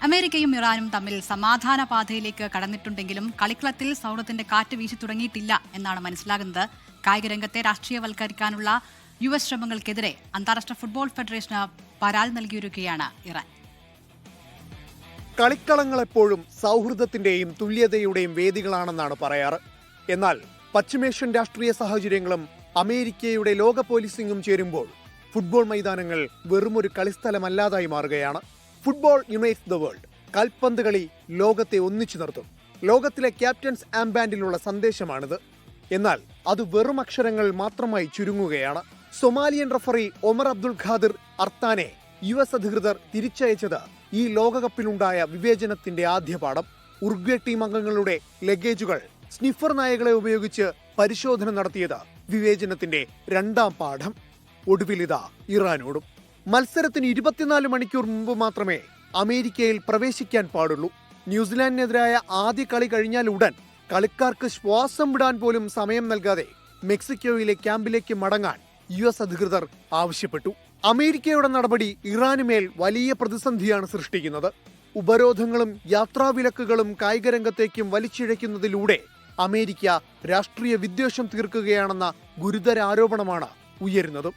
അമേരിക്കയും ഇറാനും തമ്മിൽ സമാധാന പാതയിലേക്ക് കടന്നിട്ടുണ്ടെങ്കിലും കളിക്കളത്തിൽ സൗഹൃദത്തിന്റെ കാറ്റ് വീശി തുടങ്ങിയിട്ടില്ല എന്നാണ് മനസ്സിലാകുന്നത്. കായികരംഗത്തെ രാഷ്ട്രീയവൽക്കരിക്കാനുള്ള US ശ്രമങ്ങൾക്കെതിരെ അന്താരാഷ്ട്ര ഫുട്ബോൾ ഫെഡറേഷന് പരാതി നൽകിയിരിക്കുകയാണ് ഇറാൻ. കളിക്കളങ്ങൾ എപ്പോഴും സൗഹൃദത്തിന്റെയും തുല്യതയുടെയും വേദികളാണെന്നാണ് പറയാറ്. എന്നാൽ പശ്ചിമേഷ്യൻ രാഷ്ട്രീയ സാഹചര്യങ്ങളും അമേരിക്കയുടെ ലോക പോലീസിംഗും ചേരുമ്പോൾ ഫുട്ബോൾ മൈതാനങ്ങൾ വെറുമൊരു കളിസ്ഥലമല്ലാതായി മാറുകയാണ്. Football unites the world. കാൽപന്ത് കളി ലോകത്തെ ഒന്നിച്ചു നിർത്തും. ലോകത്തിലെ ക്യാപ്റ്റൻസ് ആംബാൻഡിലുള്ള സന്ദേശമാണിത്. എന്നാൽ അത് വെറും അക്ഷരങ്ങൾ മാത്രമായി ചുരുങ്ങുകയാണ്. Somalian referee Omar Abdul Qadir അർത്താനെ US അധികൃതർ തിരിച്ചയച്ചത് ഈ ലോകകപ്പിലുണ്ടായ വിവേചനത്തിന്റെ ആദ്യ പാഠം. ഉറുഗ്വേ ടീം അംഗങ്ങളുടെ ലഗേജുകൾ സ്നിഫർ നായകളെ ഉപയോഗിച്ച് പരിശോധന നടത്തിയത് വിവേചനത്തിന്റെ രണ്ടാം പാഠം. ഒടുവിലിതാ ഇറാനോടും. മത്സരത്തിന് 24 മണിക്കൂർ മുമ്പ് മാത്രമേ അമേരിക്കയിൽ പ്രവേശിക്കാൻ പാടുള്ളൂ. ന്യൂസിലാൻഡിനെതിരായ ആദ്യ കളി കഴിഞ്ഞാൽ ഉടൻ കളിക്കാർക്ക് ശ്വാസം വിടാൻ പോലും സമയം നൽകാതെ മെക്സിക്കോയിലെ ക്യാമ്പിലേക്ക് മടങ്ങാൻ US അധികൃതർ ആവശ്യപ്പെട്ടു. അമേരിക്കയുടെ നടപടി ഇറാനുമേൽ വലിയ പ്രതിസന്ധിയാണ് സൃഷ്ടിക്കുന്നത്. ഉപരോധങ്ങളും യാത്രാവിലക്കുകളും കായികരംഗത്തേക്കും വലിച്ചിഴയ്ക്കുന്നതിലൂടെ അമേരിക്ക രാഷ്ട്രീയ വിദ്വേഷം തീർക്കുകയാണെന്ന ഗുരുതര ആരോപണമാണ് ഉയരുന്നതും.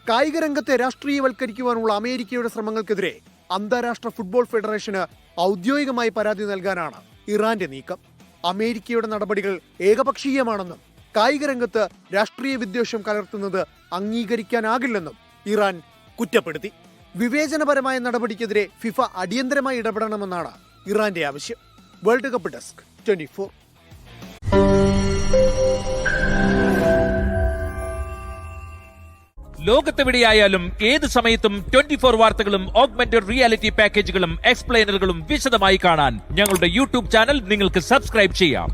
കായികരംഗത്തെ രാഷ്ട്രീയവൽക്കരിക്കുവാനുള്ള അമേരിക്കയുടെ ശ്രമങ്ങൾക്കെതിരെ അന്താരാഷ്ട്ര ഫുട്ബോൾ ഫെഡറേഷന് ഔദ്യോഗികമായി പരാതി നൽകാനാണ് ഇറാന്റെ നീക്കം. അമേരിക്കയുടെ നടപടികൾ ഏകപക്ഷീയമാണെന്നും കായികരംഗത്ത് രാഷ്ട്രീയ വിദ്വേഷം കലർത്തുന്നത് അംഗീകരിക്കാനാകില്ലെന്നും ഇറാൻ കുറ്റപ്പെടുത്തി. വിവേചനപരമായ നടപടിക്കെതിരെ ഫിഫ അടിയന്തരമായി ഇടപെടണമെന്നാണ് ഇറാന്റെ ആവശ്യം. World cup desk 24. ലോകത്തെവിടെയായാലും ഏത് സമയത്തും 24 വാർത്തകളും ഓഗ്മെന്റഡ് റിയാലിറ്റി പാക്കേജുകളും എക്സ്പ്ലെയിനറുകളും വിശദമായി കാണാൻ ഞങ്ങളുടെ YouTube ചാനൽ നിങ്ങൾക്ക് സബ്സ്ക്രൈബ് ചെയ്യാം.